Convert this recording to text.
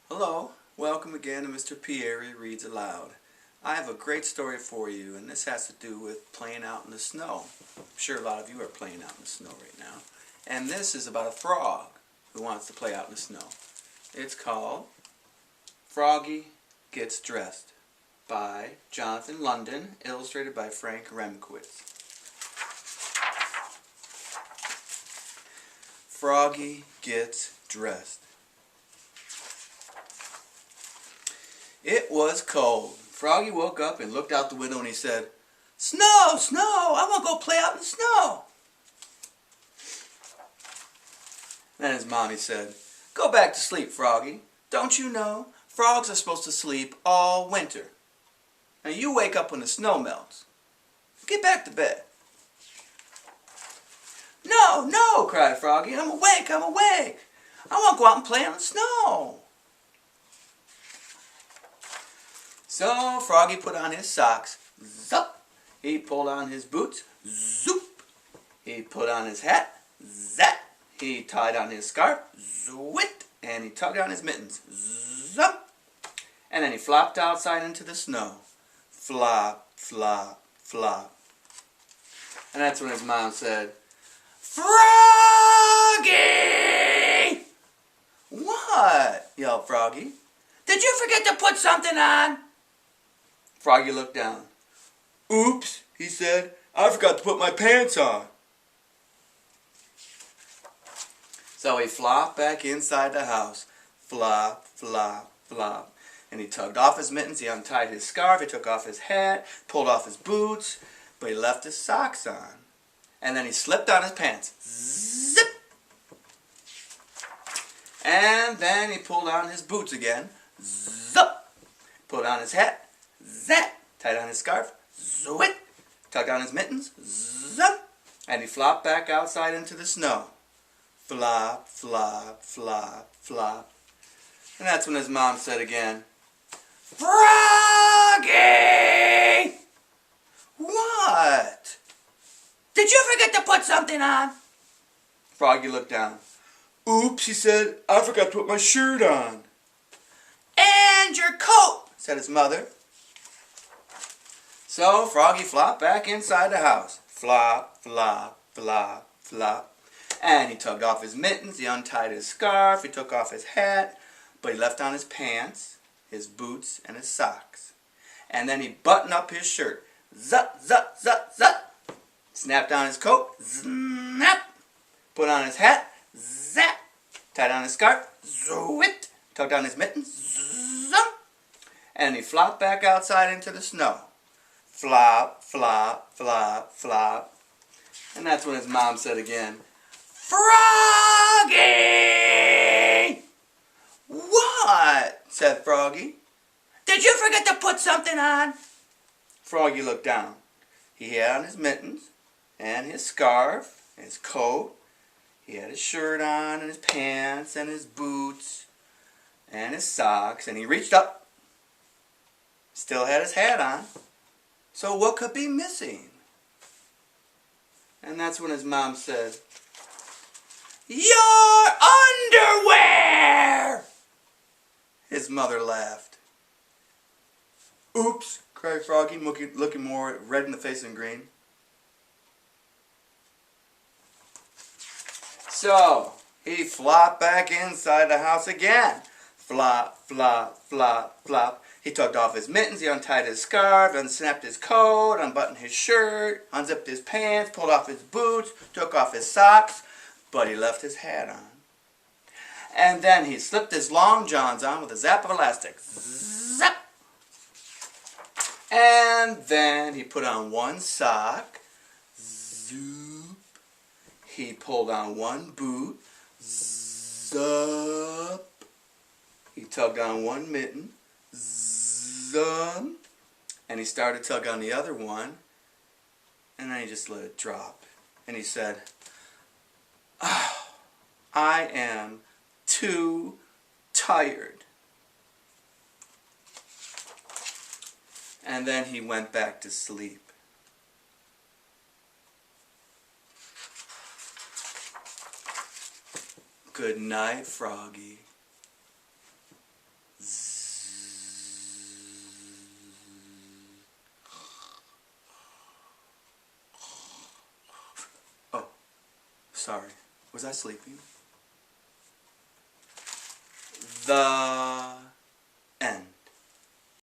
Hello, welcome again to Mr. Pierre Reads Aloud. I have a great story for you, and this has to do with playing out in the snow. I'm sure a lot of you are playing out in the snow right now. And this is about a frog who wants to play out in the snow. It's called Froggy Gets Dressed by Jonathan London, illustrated by Frank Remkowitz. Froggy Gets Dressed. It was cold. Froggy woke up and looked out the window and he said, "Snow, snow, I want to go play out in the snow." Then his mommy said, "Go back to sleep, Froggy. Don't you know, frogs are supposed to sleep all winter. Now you wake up when the snow melts. Get back to bed." "No, no," cried Froggy. I'm awake. I want to go out and play in the snow." So Froggy put on his socks, zup. He pulled on his boots, zoop. He put on his hat, zap. He tied on his scarf, zwit. And he tugged on his mittens, zup. And then he flopped outside into the snow, flop, flop, flop. And that's when his mom said, "Froggy!" "What?" yelled Froggy. "Did you forget to put something on?" Froggy looked down. "Oops," he said. "I forgot to put my pants on." So he flopped back inside the house. Flop, flop, flop. And he tugged off his mittens, he untied his scarf, he took off his hat, pulled off his boots, but he left his socks on. And then he slipped on his pants. Zip! And then he pulled on his boots again. Zup! Put on his hat. Zap! Tied on his scarf. Zwit! Tugged on his mittens. Zup! And he flopped back outside into the snow. Flop, flop, flop, flop. And that's when his mom said again, "Froggy!" "What?" "Did you forget to put something on?" Froggy looked down. "Oops," he said. "I forgot to put my shirt on." "And your coat," said his mother. So Froggy flopped back inside the house. Flop, flop, flop, flop. And he tugged off his mittens, he untied his scarf, he took off his hat, but he left on his pants, his boots, and his socks. And then he buttoned up his shirt. Zut, zut, zut, zut. Snapped on his coat. Snap. Put on his hat. Zap. Tied on his scarf. Zwit. Tucked on his mittens. Zump. And he flopped back outside into the snow. Flop, flop, flop, flop. And that's when his mom said again, "Froggy!" "What?" said Froggy. "Did you forget to put something on?" Froggy looked down. He had on his mittens, and his scarf, and his coat. He had his shirt on, and his pants, and his boots, and his socks, and he reached up. Still had his hat on. So what could be missing? And that's when his mom said, "Your underwear!" His mother laughed. "Oops," cried Froggy, looking more red in the face than green. So he flopped back inside the house again. Flop, flop, flop, flop. He tugged off his mittens, he untied his scarf, unsnapped his coat, unbuttoned his shirt, unzipped his pants, pulled off his boots, took off his socks, but he left his hat on. And then he slipped his long johns on with a zap of elastic. Zap! And then he put on one sock. Zoop! He pulled on one boot. Zup! He tugged on one mitten. Zum! And he started to tug on the other one. And then he just let it drop. And he said, "Oh, I am too tired." And then he went back to sleep. Good night, Froggy. sorry. Was I sleeping? The